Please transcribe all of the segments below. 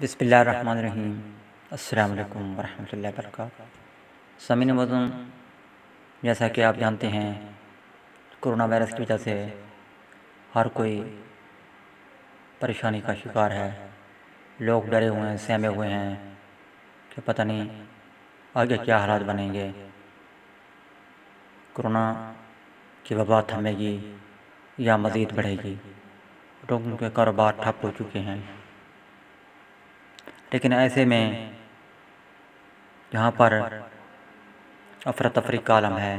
بسم اللہ الرحمن الرحیم۔ السلام علیکم ورحمۃ اللہ وبرکاتہ۔ سامعین معزز، جیسا کہ آپ جانتے ہیں کرونا وائرس کی وجہ سے ہر کوئی پریشانی کا شکار ہے۔ لوگ ڈرے ہوئے ہیں، سہمے ہوئے ہیں کہ پتہ نہیں آگے کیا حالات بنیں گے، کرونا کی وبا تھمے گی یا مزید بڑھے گی۔ لوگوں کے کاروبار ٹھپ ہو چکے ہیں، لیکن ایسے میں یہاں پر افراتفری کا عالم ہے۔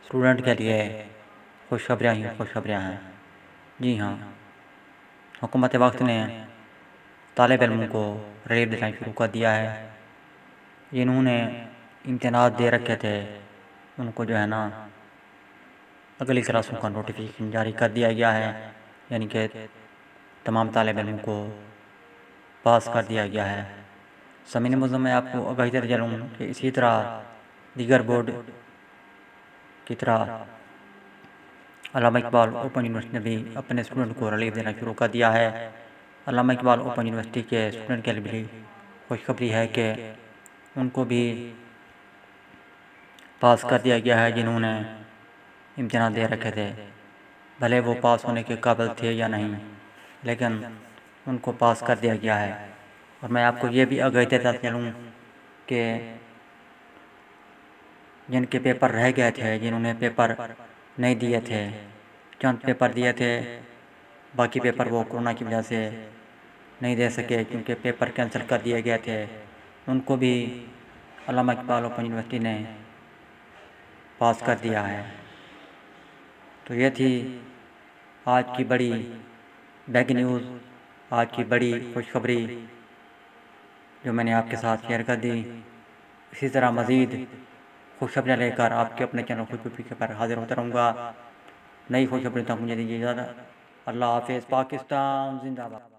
اسٹوڈنٹ کے لیے خوشخبریاں ہی خوشخبریاں ہیں۔ جی ہاں، حکومت وقت نے طالب علموں کو ریلیف دینا شروع کر دیا ہے۔ جنہوں نے امتحانات دے رکھے تھے ان کو جو ہے نا اگلی کلاسوں کا نوٹیفیکیشن جاری کر دیا گیا ہے، یعنی کہ تمام طالب علموں کو پاس کر دیا گیا ہے۔ سامعین معزز، میں آپ کو آگاہی دیتا چلوں کہ اسی طرح دیگر بورڈ کی طرح علامہ اقبال اوپن یونیورسٹی نے بھی اپنے اسٹوڈنٹ کو ریلیف دینا شروع کر دیا ہے۔ علامہ اقبال اوپن یونیورسٹی کے اسٹوڈنٹ کے لیے بھی خوشخبری ہے کہ ان کو بھی پاس کر دیا گیا ہے جنہوں نے امتحان دے رکھے تھے، بھلے وہ پاس ہونے کے قابل تھے یا نہیں، لیکن ان کو پاس کر دیا گیا ہے۔ اور میں آپ کو یہ بھی آگاہی دیتا چلوں کہ جن کے پیپر رہ گئے تھے، جنہوں نے پیپر نہیں دیے تھے، چند پیپر دیے تھے، باقی پیپر وہ کرونا کی وجہ سے نہیں دے سکے کیونکہ پیپر کینسل کر دیے گئے تھے، ان کو بھی علامہ اقبال اوپن یونیورسٹی نے پاس کر دیا ہے۔ تو یہ تھی آج کی بڑی بیگ نیوز، آج کی بڑی خوشخبری جو میں نے آپ کے ساتھ شیئر کر دی۔ اسی طرح مزید خوشخبریاں لے کر آپ کے اپنے چینل خوشخبری کے پر حاضر ہوتا رہوں گا۔ نئی خوشخبری تک مجھے دیجیے اجازت۔ اللہ حافظ۔ پاکستان زندہ باد۔